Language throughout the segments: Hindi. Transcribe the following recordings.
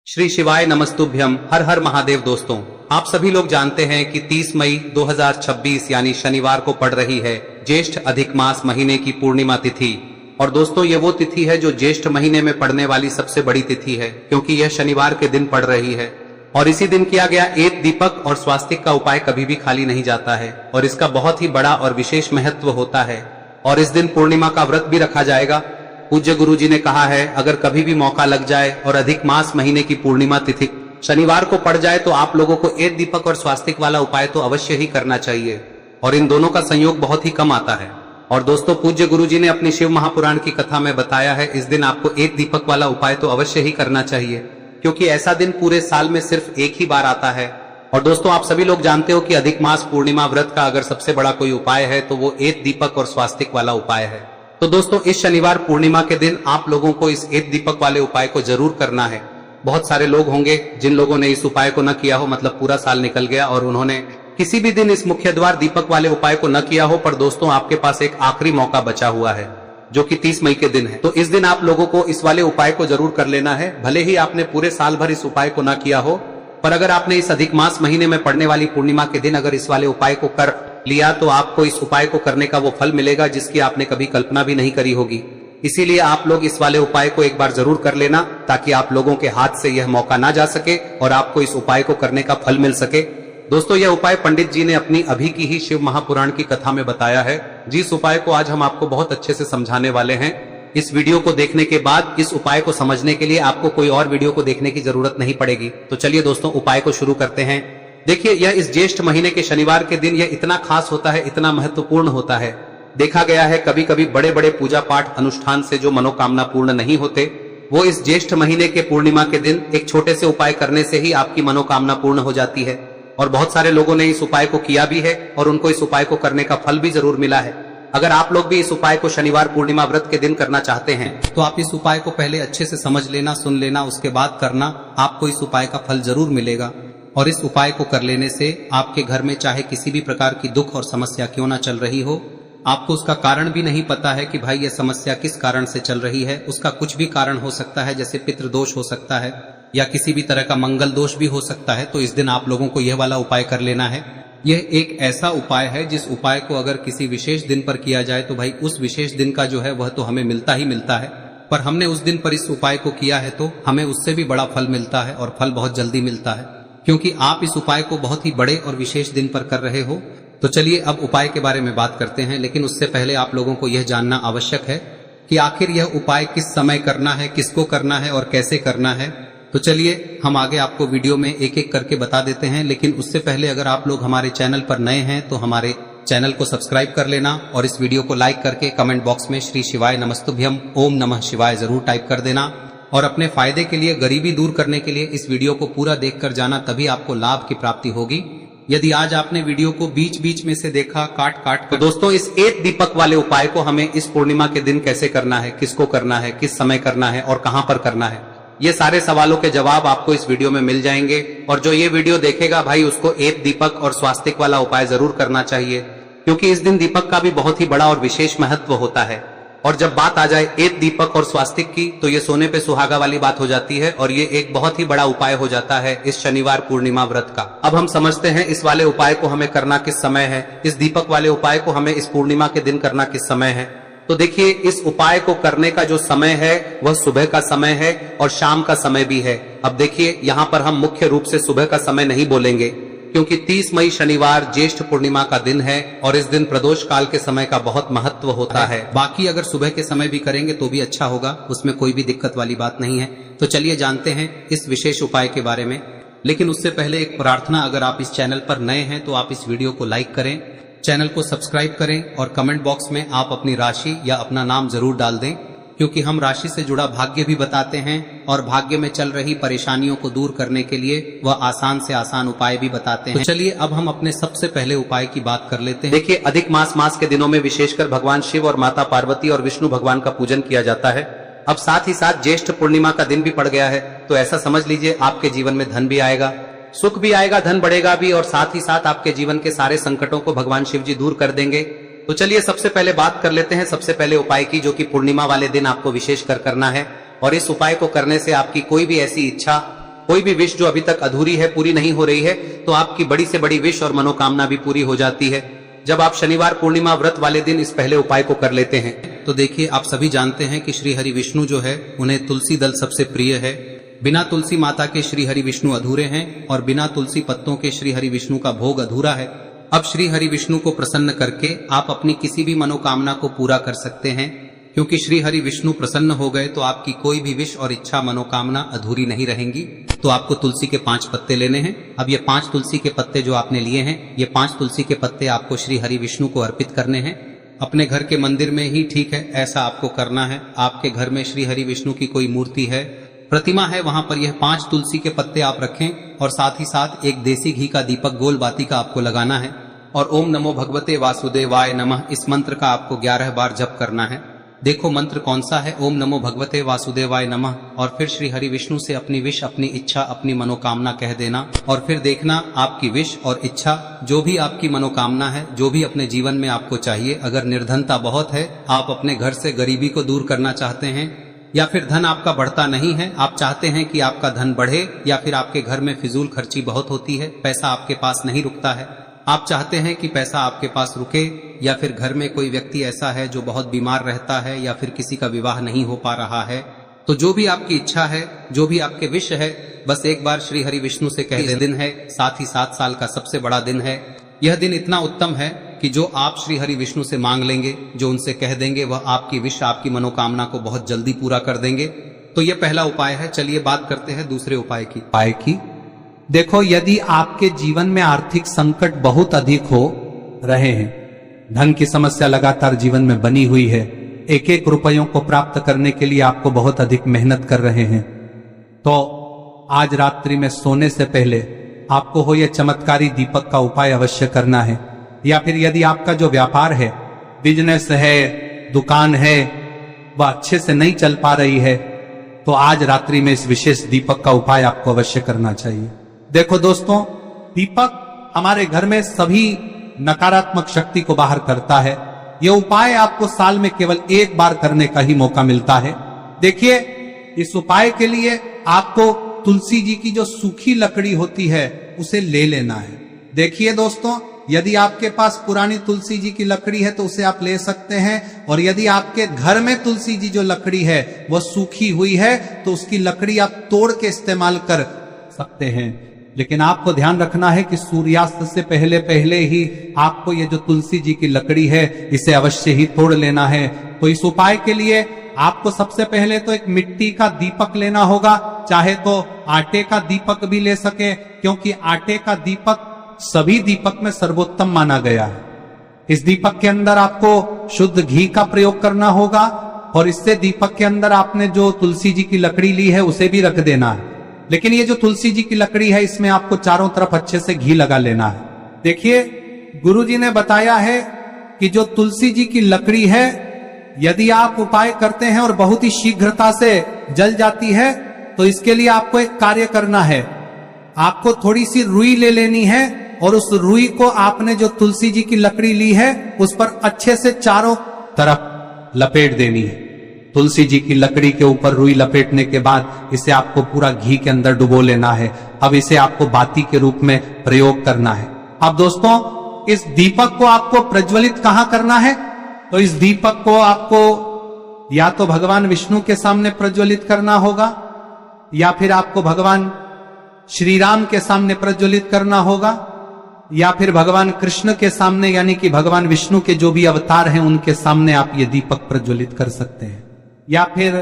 श्री शिवाय नमस्तुभ्यम। हर हर महादेव। दोस्तों, आप सभी लोग जानते हैं कि 30 मई 2026 यानी शनिवार को पड़ रही है ज्येष्ठ अधिक मास महीने की पूर्णिमा तिथि। और दोस्तों, ये वो तिथि है जो ज्येष्ठ महीने में पड़ने वाली सबसे बड़ी तिथि है, क्योंकि यह शनिवार के दिन पड़ रही है। और इसी दिन किया गया एक दीपक और स्वास्तिक का उपाय कभी भी खाली नहीं जाता है और इसका बहुत ही बड़ा और विशेष महत्व होता है। और इस दिन पूर्णिमा का व्रत भी रखा जाएगा। पूज्य गुरु जी ने कहा है, अगर कभी भी मौका लग जाए और अधिक मास महीने की पूर्णिमा तिथि शनिवार को पड़ जाए तो आप लोगों को एक दीपक और स्वास्तिक वाला उपाय तो अवश्य ही करना चाहिए। और इन दोनों का संयोग बहुत ही कम आता है। और दोस्तों, पूज्य गुरु जी ने अपनी शिव महापुराण की कथा में बताया है, इस दिन आपको एक दीपक वाला उपाय तो अवश्य ही करना चाहिए, क्योंकि ऐसा दिन पूरे साल में सिर्फ एक ही बार आता है। और दोस्तों, आप सभी लोग जानते हो कि अधिक मास पूर्णिमा व्रत का अगर सबसे बड़ा कोई उपाय है तो वो एक दीपक और स्वास्तिक वाला उपाय है। तो दोस्तों, इस शनिवार पूर्णिमा के दिन आप लोगों को इस एक दीपक वाले उपाय को जरूर करना है। बहुत सारे लोग होंगे जिन लोगों ने इस उपाय को न किया हो, मतलब पूरा साल निकल गया और उन्होंने किसी भी दिन इस मुख्य द्वार दीपक वाले उपाय को न किया हो। पर दोस्तों, आपके पास एक आखिरी मौका बचा हुआ है, जो कि 30 मई के दिन है। तो इस दिन आप लोगों को इस वाले उपाय को जरूर कर लेना है। भले ही आपने पूरे साल भर इस उपाय को न किया हो, पर अगर आपने इस अधिक मास महीने में पड़ने वाली पूर्णिमा के दिन अगर इस वाले उपाय को कर लिया तो आपको इस उपाय को करने का वो फल मिलेगा जिसकी आपने कभी कल्पना भी नहीं करी होगी। इसीलिए आप लोग इस वाले उपाय को एक बार जरूर कर लेना, ताकि आप लोगों के हाथ से यह मौका ना जा सके और आपको इस उपाय को करने का फल मिल सके। दोस्तों, यह उपाय पंडित जी ने अपनी अभी की ही शिव महापुराण की कथा में बताया है, जिस उपाय को आज हम आपको बहुत अच्छे से समझाने वाले हैं। इस वीडियो को देखने के बाद इस उपाय को समझने के लिए आपको कोई और वीडियो को देखने की जरूरत नहीं पड़ेगी। तो चलिए दोस्तों, उपाय को शुरू करते हैं। देखिए, यह इस ज्येष्ठ महीने के शनिवार के दिन यह इतना खास होता है, इतना महत्वपूर्ण होता है। देखा गया है कभी कभी बड़े बड़े पूजा पाठ अनुष्ठान से जो मनोकामना पूर्ण नहीं होते, वो इस ज्येष्ठ महीने के पूर्णिमा के दिन एक छोटे से उपाय करने से ही आपकी मनोकामना पूर्ण हो जाती है। और बहुत सारे लोगों ने इस उपाय को किया भी है और उनको इस उपाय को करने का फल भी जरूर मिला है। अगर आप लोग भी इस उपाय को शनिवार पूर्णिमा व्रत के दिन करना चाहते हैं तो आप इस उपाय को पहले अच्छे से समझ लेना, सुन लेना, उसके बाद करना। आपको इस उपाय का फल जरूर मिलेगा। और इस उपाय को कर लेने से आपके घर में चाहे किसी भी प्रकार की दुख और समस्या क्यों ना चल रही हो, आपको उसका कारण भी नहीं पता है कि भाई ये समस्या किस कारण से चल रही है। उसका कुछ भी कारण हो सकता है, जैसे पितृदोष हो सकता है या किसी भी तरह का मंगल दोष भी हो सकता है। तो इस दिन आप लोगों को यह वाला उपाय कर लेना है। यह एक ऐसा उपाय है जिस उपाय को अगर किसी विशेष दिन पर किया जाए तो भाई उस विशेष दिन का जो है वह तो हमें मिलता ही मिलता है। पर हमने उस दिन पर इस उपाय को किया है तो हमें उससे भी बड़ा फल मिलता है, और फल बहुत जल्दी मिलता है, क्योंकि आप इस उपाय को बहुत ही बड़े और विशेष दिन पर कर रहे हो। तो चलिए अब उपाय के बारे में बात करते हैं, लेकिन उससे पहले आप लोगों को यह जानना आवश्यक है कि आखिर यह उपाय किस समय करना है, किसको करना है और कैसे करना है। तो चलिए हम आगे आपको वीडियो में एक एक करके बता देते हैं। लेकिन उससे पहले अगर आप लोग हमारे चैनल पर नए हैं तो हमारे चैनल को सब्सक्राइब कर लेना और इस वीडियो को लाइक करके कमेंट बॉक्स में श्री शिवाय नमस्तुभ्यम ओम नमः शिवाय जरूर टाइप कर देना। और अपने फायदे के लिए, गरीबी दूर करने के लिए इस वीडियो को पूरा देखकर जाना, तभी आपको लाभ की प्राप्ति होगी। यदि आज आपने वीडियो को बीच बीच में से देखा, काट काट कर, तो दोस्तों इस एक दीपक वाले उपाय को हमें इस पूर्णिमा के दिन कैसे करना है, किसको करना है, किस समय करना है और कहां पर करना है, ये सारे सवालों के जवाब आपको इस वीडियो में मिल जाएंगे। और जो ये वीडियो देखेगा भाई, उसको एक दीपक और स्वास्तिक वाला उपाय जरूर करना चाहिए, क्योंकि इस दिन दीपक का भी बहुत ही बड़ा और विशेष महत्व होता है। और जब बात आ जाए एक दीपक और स्वास्तिक की, तो ये सोने पे सुहागा वाली बात हो जाती है और ये एक बहुत ही बड़ा उपाय हो जाता है इस शनिवार पूर्णिमा व्रत का। अब हम समझते हैं इस वाले उपाय को हमें करना किस समय है, इस दीपक वाले उपाय को हमें इस पूर्णिमा के दिन करना किस समय है। तो देखिए, इस उपाय को करने का जो समय है वह सुबह का समय है और शाम का समय भी है। अब देखिए, यहाँ पर हम मुख्य रूप से सुबह का समय नहीं बोलेंगे, क्योंकि 30 मई शनिवार ज्येष्ठ पूर्णिमा का दिन है और इस दिन प्रदोष काल के समय का बहुत महत्व होता है। बाकी अगर सुबह के समय भी करेंगे तो भी अच्छा होगा, उसमें कोई भी दिक्कत वाली बात नहीं है। तो चलिए जानते हैं इस विशेष उपाय के बारे में। लेकिन उससे पहले एक प्रार्थना, अगर आप इस चैनल पर नए हैं तो आप इस वीडियो को लाइक करें, चैनल को सब्सक्राइब करें और कमेंट बॉक्स में आप अपनी राशि या अपना नाम जरूर डाल दें, क्योंकि हम राशि से जुड़ा भाग्य भी बताते हैं और भाग्य में चल रही परेशानियों को दूर करने के लिए वह आसान से आसान उपाय भी बताते हैं। तो चलिए अब हम अपने सबसे पहले उपाय की बात कर लेते हैं। देखिए, अधिक मास के दिनों में विशेषकर भगवान शिव और माता पार्वती और विष्णु भगवान का पूजन किया जाता है। अब साथ ही साथ ज्येष्ठ पूर्णिमा का दिन भी पड़ गया है, तो ऐसा समझ लीजिए आपके जीवन में धन भी आएगा, सुख भी आएगा, धन बढ़ेगा भी, और साथ ही साथ आपके जीवन के सारे संकटों को भगवान शिव जी दूर कर देंगे। तो चलिए सबसे पहले बात कर लेते हैं सबसे पहले उपाय की, जो कि पूर्णिमा वाले दिन आपको विशेष कर करना है। और इस उपाय को करने से आपकी कोई भी ऐसी इच्छा कोई भी विश जो अभी तक अधूरी है, पूरी नहीं हो रही है, तो आपकी बड़ी से बड़ी विश और मनोकामना भी पूरी हो जाती है जब आप शनिवार पूर्णिमा व्रत वाले दिन इस पहले उपाय को कर लेते हैं। तो देखिए, आप सभी जानते हैं कि श्री हरि विष्णु जो है उन्हें तुलसी दल सबसे प्रिय है। बिना तुलसी माता के श्री हरि विष्णु अधूरे हैं और बिना तुलसी पत्तों के श्री हरि विष्णु का भोग अधूरा है। अब श्री हरि विष्णु को प्रसन्न करके आप अपनी किसी भी मनोकामना को पूरा कर सकते हैं, क्योंकि श्री हरि विष्णु प्रसन्न हो गए तो आपकी कोई भी विश और इच्छा मनोकामना अधूरी नहीं रहेंगी। तो आपको तुलसी के 5 पत्ते लेने हैं। अब ये 5 तुलसी के पत्ते जो आपने लिए हैं, ये 5 तुलसी के पत्ते आपको श्री हरि विष्णु को अर्पित करने हैं। अपने घर के मंदिर में ही ठीक है, ऐसा आपको करना है। आपके घर में श्री हरि विष्णु की कोई मूर्ति है, प्रतिमा है, वहां पर यह 5 तुलसी के पत्ते आप रखें और साथ ही साथ एक देसी घी का दीपक गोल बाती का आपको लगाना है और ओम नमो भगवते वासुदेवाय नमः इस मंत्र का आपको 11 बार जप करना है। देखो मंत्र कौन सा है, ओम नमो भगवते वासुदेवाय नमः, और फिर श्री हरि विष्णु से अपनी विश, अपनी इच्छा, अपनी मनोकामना कह देना और फिर देखना आपकी विश और इच्छा, जो भी आपकी मनोकामना है, जो भी अपने जीवन में आपको चाहिए। अगर निर्धनता बहुत है, आप अपने घर से गरीबी को दूर करना चाहते हैं, या फिर धन आपका बढ़ता नहीं है, आप चाहते हैं कि आपका धन बढ़े, या फिर आपके घर में फिजूल खर्ची बहुत होती है, पैसा आपके पास नहीं रुकता है, आप चाहते हैं कि पैसा आपके पास रुके, या फिर घर में कोई व्यक्ति ऐसा है जो बहुत बीमार रहता है, या फिर किसी का विवाह नहीं हो पा रहा है, तो जो भी आपकी इच्छा है, जो भी आपके विश है, बस एक बार श्री हरि विष्णु से कह दिन है। साथ ही 7 साल का सबसे बड़ा दिन है। यह दिन इतना उत्तम है कि जो आप श्री हरि विष्णु से मांग लेंगे, जो उनसे कह देंगे, वह आपकी विश, आपकी मनोकामना को बहुत जल्दी पूरा कर देंगे। तो यह पहला उपाय है। चलिए बात करते हैं दूसरे उपाय की। देखो, यदि आपके जीवन में आर्थिक संकट बहुत अधिक हो रहे हैं, धन की समस्या लगातार जीवन में बनी हुई है, एक एक रुपयों को प्राप्त करने के लिए आपको बहुत अधिक मेहनत कर रहे हैं, तो आज रात्रि में सोने से पहले आपको हो यह चमत्कारी दीपक का उपाय अवश्य करना है। या फिर यदि आपका जो व्यापार है, बिजनेस है, दुकान है, वह अच्छे से नहीं चल पा रही है, तो आज रात्रि में इस विशेष दीपक का उपाय आपको अवश्य करना चाहिए। देखो दोस्तों, दीपक हमारे घर में सभी नकारात्मक शक्ति को बाहर करता है। यह उपाय आपको साल में केवल 1 बार करने का ही मौका मिलता है। देखिए, इस उपाय के लिए आपको तुलसी जी की जो सूखी लकड़ी होती है उसे ले लेना है। देखिए दोस्तों, यदि आपके पास पुरानी तुलसी जी की लकड़ी है तो उसे आप ले सकते हैं, और यदि आपके घर में तुलसी जी जो लकड़ी है वह सूखी हुई है तो उसकी लकड़ी आप तोड़ के इस्तेमाल कर सकते हैं। लेकिन आपको ध्यान रखना है कि सूर्यास्त से पहले पहले ही आपको ये जो तुलसी जी की लकड़ी है इसे अवश्य ही तोड़ लेना है। तो इस उपाय के लिए आपको सबसे पहले तो एक मिट्टी का दीपक लेना होगा, चाहे तो आटे का दीपक भी ले सके, क्योंकि आटे का दीपक सभी दीपक में सर्वोत्तम माना गया है। इस दीपक के अंदर आपको शुद्ध घी का प्रयोग करना होगा, और इससे दीपक के अंदर आपने जो तुलसी जी की लकड़ी ली है उसे भी रख देना है। लेकिन ये जो तुलसी जी की लकड़ी है, इसमें आपको चारों तरफ अच्छे से घी लगा लेना है। देखिए, गुरुजी ने बताया है कि जो तुलसी जी की लकड़ी है, यदि आप उपाय करते हैं और बहुत ही शीघ्रता से जल जाती है, तो इसके लिए आपको एक कार्य करना है। आपको थोड़ी सी रुई ले लेनी है और उस रुई को आपने जो तुलसी जी की लकड़ी ली है उस पर अच्छे से चारों तरफ लपेट देनी है। तुलसी जी की लकड़ी के ऊपर रुई लपेटने के बाद इसे आपको पूरा घी के अंदर डुबो लेना है। अब इसे आपको बाती के रूप में प्रयोग करना है। अब दोस्तों, इस दीपक को आपको प्रज्वलित कहां करना है? तो इस दीपक को आपको या तो भगवान विष्णु के सामने प्रज्वलित करना होगा, या फिर आपको भगवान श्री राम के सामने प्रज्वलित करना होगा, या फिर भगवान कृष्ण के सामने, यानी कि भगवान विष्णु के जो भी अवतार हैं उनके सामने आप ये दीपक प्रज्वलित कर सकते हैं। या फिर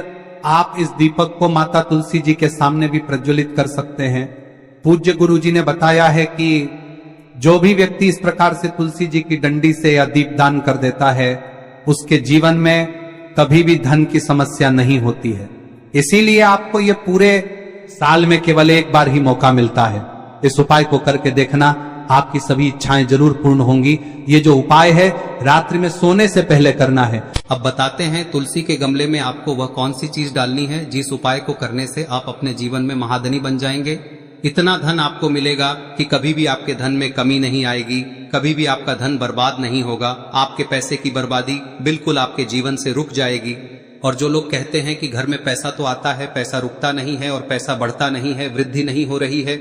आप इस दीपक को माता तुलसी जी के सामने भी प्रज्वलित कर सकते हैं। पूज्य गुरु जी ने बताया है कि जो भी व्यक्ति इस प्रकार से तुलसी जी की डंडी से या दीपदान कर देता है, उसके जीवन में कभी भी धन की समस्या नहीं होती है। इसीलिए आपको ये पूरे साल में केवल 1 बार ही मौका मिलता है। इस उपाय को करके देखना, आपकी सभी इच्छाएं जरूर पूर्ण होंगी। ये जो उपाय है रात्रि में सोने से पहले करना है। अब बताते हैं तुलसी के गमले में आपको वह कौन सी चीज डालनी है जिस उपाय को करने से आप अपने जीवन में महाधनी बन जाएंगे। इतना धन आपको मिलेगा कि कभी भी आपके धन में कमी नहीं आएगी, कभी भी आपका धन बर्बाद नहीं होगा। आपके पैसे की बर्बादी बिल्कुल आपके जीवन से रुक जाएगी। और जो लोग कहते हैं कि घर में पैसा तो आता है, पैसा रुकता नहीं है और पैसा बढ़ता नहीं है, वृद्धि नहीं हो रही है,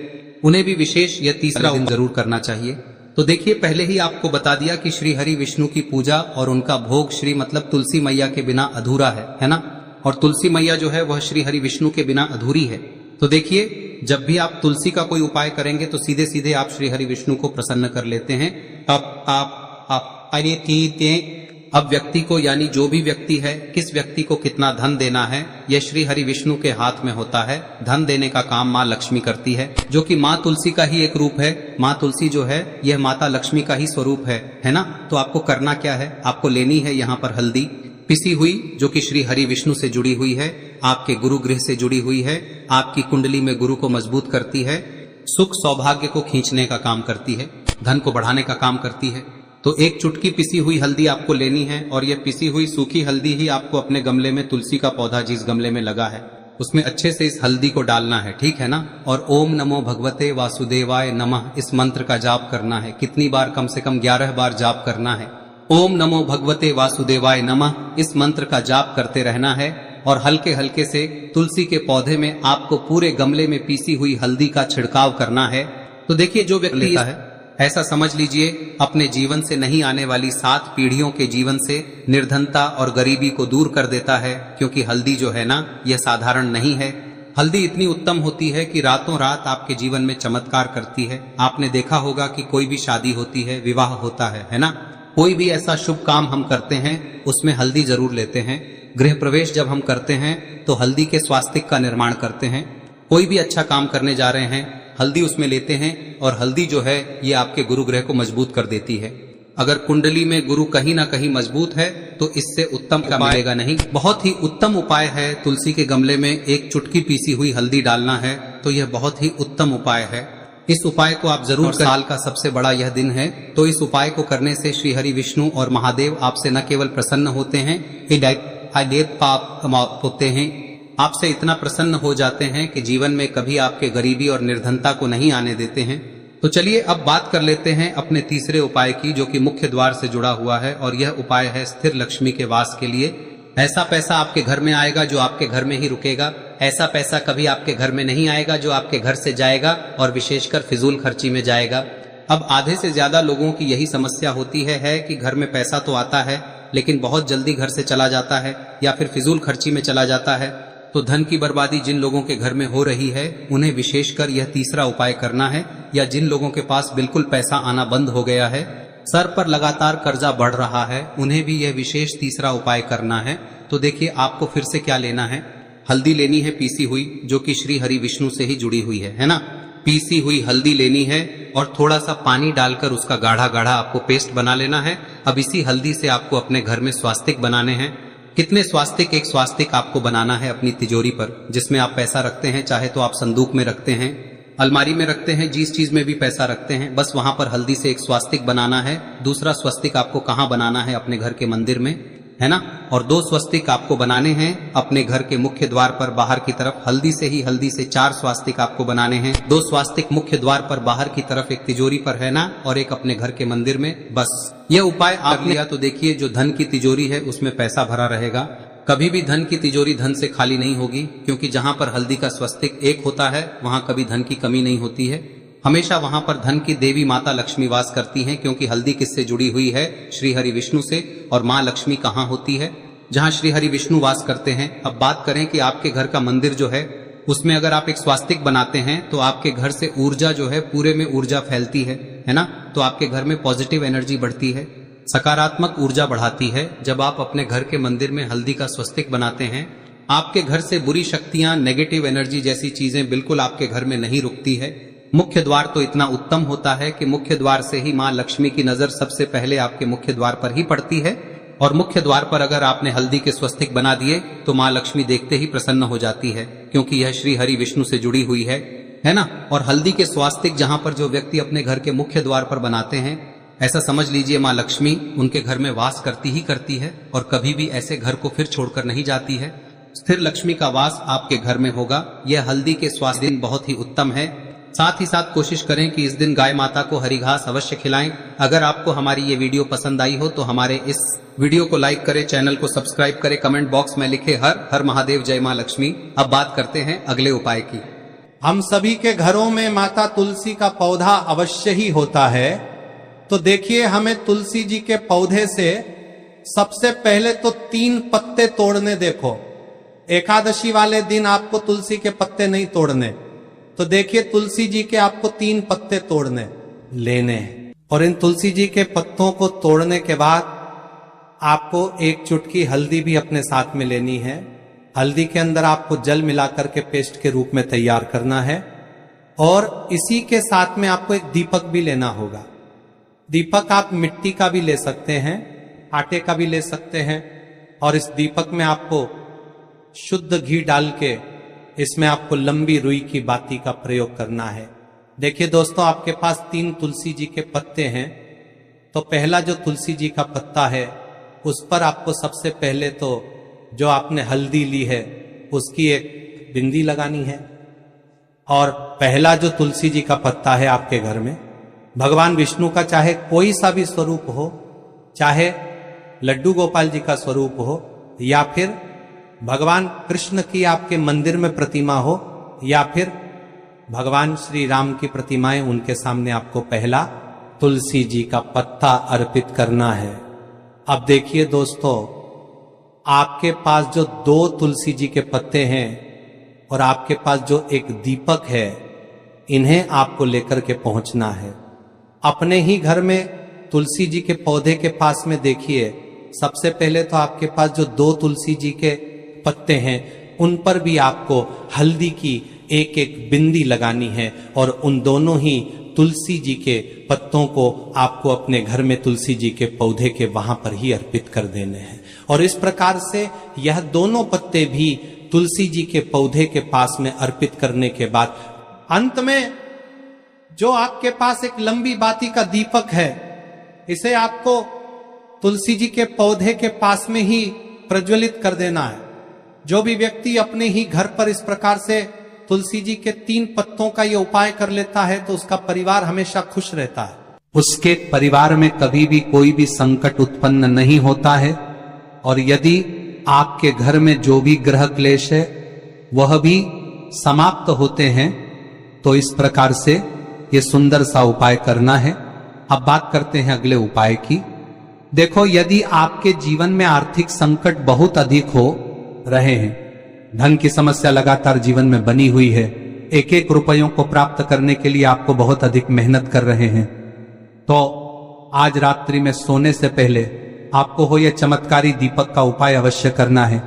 उन्हें भी विशेष यह तीसरा दिन जरूर करना चाहिए। तो देखिए, पहले ही आपको बता दिया कि श्री हरि विष्णु की पूजा और उनका भोग श्री मतलब तुलसी मैया के बिना अधूरा है ना। और तुलसी मैया जो है वह श्री हरि विष्णु के बिना अधूरी है। तो देखिए, जब भी आप तुलसी का कोई उपाय करेंगे तो सीधे सीधे आप श्री हरि विष्णु को प्रसन्न कर लेते हैं। अब व्यक्ति को, यानी जो भी व्यक्ति है, किस व्यक्ति को कितना धन देना है, यह श्री हरि विष्णु के हाथ में होता है। धन देने का काम माँ लक्ष्मी करती है, जो कि माँ तुलसी का ही एक रूप है। माँ तुलसी जो है यह माता लक्ष्मी का ही स्वरूप है ना। तो आपको करना क्या है, आपको लेनी है यहाँ पर हल्दी पिसी हुई, जो कि श्री हरि विष्णु से जुड़ी हुई है, आपके गुरु गृह से जुड़ी हुई है, आपकी कुंडली में गुरु को मजबूत करती है, सुख सौभाग्य को खींचने का काम करती है, धन को बढ़ाने का काम करती है। तो एक चुटकी पिसी हुई हल्दी आपको लेनी है और यह पिसी हुई सूखी हल्दी ही आपको अपने गमले में, तुलसी का पौधा जिस गमले में लगा है उसमें अच्छे से इस हल्दी को डालना है, ठीक है ना। और ओम नमो भगवते वासुदेवाय नमः इस मंत्र का जाप करना है। कितनी बार? कम से कम 11 बार जाप करना है। ओम नमो भगवते वासुदेवाय नमः इस मंत्र का जाप करते रहना है और हल्के हल्के से तुलसी के पौधे में आपको पूरे गमले में पीसी हुई हल्दी का छिड़काव करना है। तो देखिए, जो व्यक्ति लेता है, ऐसा समझ लीजिए अपने जीवन से नहीं आने वाली 7 पीढ़ियों के जीवन से निर्धनता और गरीबी को दूर कर देता है। क्योंकि हल्दी जो है ना, यह साधारण नहीं है। हल्दी इतनी उत्तम होती है कि रातों रात आपके जीवन में चमत्कार करती है। आपने देखा होगा कि कोई भी शादी होती है, विवाह होता है ना, कोई भी ऐसा शुभ काम हम करते हैं उसमें हल्दी जरूर लेते हैं। गृह प्रवेश जब हम करते हैं तो हल्दी के स्वास्तिक का निर्माण करते हैं। कोई भी अच्छा काम करने जा रहे हैं, हल्दी उसमें लेते हैं और हल्दी जो है ये आपके गुरु ग्रह को मजबूत कर देती है। अगर कुंडली में गुरु कहीं ना कहीं मजबूत है तो इससे उत्तम का मिलेगा नहीं। बहुत ही उत्तम उपाय है, तुलसी के गमले में एक चुटकी पीसी हुई हल्दी डालना है, तो यह बहुत ही उत्तम उपाय है। इस उपाय को आप जरूर, साल का सबसे बड़ा यह दिन है, तो इस उपाय को करने से श्री हरि विष्णु और महादेव आपसे न केवल प्रसन्न होते हैं, पाप होते हैं, आपसे इतना प्रसन्न हो जाते हैं कि जीवन में कभी आपके गरीबी और निर्धनता को नहीं आने देते हैं। तो चलिए अब बात कर लेते हैं अपने तीसरे उपाय की, जो कि मुख्य द्वार से जुड़ा हुआ है। और यह उपाय है स्थिर लक्ष्मी के वास के लिए। ऐसा पैसा आपके घर में आएगा जो आपके घर में ही रुकेगा। ऐसा पैसा कभी आपके घर में नहीं आएगा जो आपके घर से जाएगा और विशेषकर फिजूल खर्ची में जाएगा। अब आधे से ज्यादा लोगों की यही समस्या होती है कि घर में पैसा तो आता है लेकिन बहुत जल्दी घर से चला जाता है या फिर फिजूल खर्ची में चला जाता है। तो धन की बर्बादी जिन लोगों के घर में हो रही है उन्हें विशेषकर यह तीसरा उपाय करना है। या जिन लोगों के पास बिल्कुल पैसा आना बंद हो गया है, सर पर लगातार कर्जा बढ़ रहा है, उन्हें भी यह विशेष तीसरा उपाय करना है। तो देखिए, आपको फिर से क्या लेना है, हल्दी लेनी है पीसी हुई, जो कि श्री हरि विष्णु से ही जुड़ी हुई है ना। पीसी हुई हल्दी लेनी है और थोड़ा सा पानी डालकर उसका गाढ़ा गाढ़ा आपको पेस्ट बना लेना है। अब इसी हल्दी से आपको अपने घर में स्वास्तिक बनाने हैं। कितने स्वास्तिक? एक स्वास्तिक आपको बनाना है अपनी तिजोरी पर, जिसमें आप पैसा रखते हैं। चाहे तो आप संदूक में रखते हैं, अलमारी में रखते हैं, जिस चीज में भी पैसा रखते हैं, बस वहां पर हल्दी से एक स्वास्तिक बनाना है। दूसरा स्वस्तिक आपको कहाँ बनाना है? अपने घर के मंदिर में, है ना। और 2 स्वस्तिक आपको बनाने हैं अपने घर के मुख्य द्वार पर बाहर की तरफ। हल्दी से 4 स्वास्तिक आपको बनाने हैं। 2 स्वास्तिक मुख्य द्वार पर बाहर की तरफ, एक तिजोरी पर, है ना, और एक अपने घर के मंदिर में। बस यह उपाय आप लिया तो देखिए, जो धन की तिजोरी है उसमें पैसा भरा रहेगा। कभी भी धन की तिजोरी धन से खाली नहीं होगी, क्योंकि जहां पर हल्दी का स्वस्तिक एक होता है वहां कभी धन की कमी नहीं होती है। हमेशा वहां पर धन की देवी माता लक्ष्मी वास करती हैं, क्योंकि हल्दी किससे जुड़ी हुई है? श्री हरि विष्णु से। और माँ लक्ष्मी कहाँ होती है? जहां श्री हरि विष्णु वास करते हैं। अब बात करें कि आपके घर का मंदिर जो है उसमें अगर आप एक स्वास्तिक बनाते हैं तो आपके घर से ऊर्जा जो है, पूरे में ऊर्जा फैलती है ना। तो आपके घर में पॉजिटिव एनर्जी बढ़ती है, सकारात्मक ऊर्जा बढ़ाती है। जब आप अपने घर के मंदिर में हल्दी का स्वस्तिक बनाते हैं, आपके घर से बुरी शक्तियां, नेगेटिव एनर्जी जैसी चीजें बिल्कुल आपके घर में नहीं रुकती है। मुख्य द्वार तो इतना उत्तम होता है कि मुख्य द्वार से ही माँ लक्ष्मी की नजर सबसे पहले आपके मुख्य द्वार पर ही पड़ती है। और मुख्य द्वार पर अगर आपने हल्दी के स्वस्तिक बना दिए तो माँ लक्ष्मी देखते ही प्रसन्न हो जाती है, क्योंकि यह श्री हरि विष्णु से जुड़ी हुई है ना। और हल्दी के स्वास्तिक जहां पर जो व्यक्ति अपने घर के मुख्य द्वार पर बनाते हैं, ऐसा समझ लीजिए माँ लक्ष्मी उनके घर में वास करती ही करती है और कभी भी ऐसे घर को फिर छोड़कर नहीं जाती है। स्थिर लक्ष्मी का वास आपके घर में होगा। यह हल्दी के स्वास्तिक बहुत ही उत्तम है। साथ ही साथ कोशिश करें कि इस दिन गाय माता को हरी घास अवश्य खिलाएं। अगर आपको हमारी ये वीडियो पसंद आई हो तो हमारे इस वीडियो को लाइक करें, चैनल को सब्सक्राइब करें, कमेंट बॉक्स में लिखे हर हर महादेव, जय मां लक्ष्मी। अब बात करते हैं अगले उपाय की। हम सभी के घरों में माता तुलसी का पौधा अवश्य ही होता है। तो देखिए, हमें तुलसी जी के पौधे से सबसे पहले तो 3 पत्ते तोड़ने। देखो, एकादशी वाले दिन आपको तुलसी के पत्ते नहीं तोड़ने। तो देखिए, तुलसी जी के आपको 3 पत्ते तोड़ने लेने हैं। और इन तुलसी जी के पत्तों को तोड़ने के बाद आपको 1 चुटकी हल्दी भी अपने साथ में लेनी है। हल्दी के अंदर आपको जल मिलाकर के पेस्ट के रूप में तैयार करना है। और इसी के साथ में आपको एक दीपक भी लेना होगा। दीपक आप मिट्टी का भी ले सकते हैं, आटे का भी ले सकते हैं। और इस दीपक में आपको शुद्ध घी डाल के इसमें आपको लंबी रुई की बाती का प्रयोग करना है। देखिए दोस्तों, आपके पास 3 तुलसी जी के पत्ते हैं। तो पहला जो तुलसी जी का पत्ता है उस पर आपको सबसे पहले तो जो आपने हल्दी ली है उसकी एक बिंदी लगानी है। और पहला जो तुलसी जी का पत्ता है आपके घर में, भगवान विष्णु का चाहे कोई सा भी स्वरूप हो, चाहे लड्डू गोपाल जी का स्वरूप हो, या फिर भगवान कृष्ण की आपके मंदिर में प्रतिमा हो, या फिर भगवान श्री राम की प्रतिमाएं, उनके सामने आपको पहला तुलसी जी का पत्ता अर्पित करना है। अब देखिए दोस्तों, आपके पास जो 2 तुलसी जी के पत्ते हैं और आपके पास जो एक दीपक है, इन्हें आपको लेकर के पहुंचना है। अपने ही घर में तुलसी जी के पौधे के पास में देखिए, सबसे पहले तो आपके पास जो 2 तुलसी जी के पत्ते हैं उन पर भी आपको हल्दी की एक एक बिंदी लगानी है। और उन दोनों ही तुलसी जी के पत्तों को आपको अपने घर में तुलसी जी के पौधे के वहां पर ही अर्पित कर देने हैं। और इस प्रकार से यह दोनों पत्ते भी तुलसी जी के पौधे के पास में अर्पित करने के बाद अंत में जो आपके पास एक लंबी बाती का दीपक है, इसे आपको तुलसी जी के पौधे के पास में ही प्रज्वलित कर देना है। जो भी व्यक्ति अपने ही घर पर इस प्रकार से तुलसी जी के 3 पत्तों का ये उपाय कर लेता है तो उसका परिवार हमेशा खुश रहता है। उसके परिवार में कभी भी कोई भी संकट उत्पन्न नहीं होता है। और यदि आपके घर में जो भी ग्रह क्लेश है वह भी समाप्त होते हैं। तो इस प्रकार से ये सुंदर सा उपाय करना है। अब बात करते हैं अगले उपाय की। देखो, यदि आपके जीवन में आर्थिक संकट बहुत अधिक हो रहे हैं, धन की समस्या लगातार जीवन में बनी हुई है, एक एक रुपयों को प्राप्त करने के लिए आपको बहुत अधिक मेहनत कर रहे हैं, तो आज रात्रि में सोने से पहले आपको हो यह चमत्कारी दीपक का उपाय अवश्य करना है।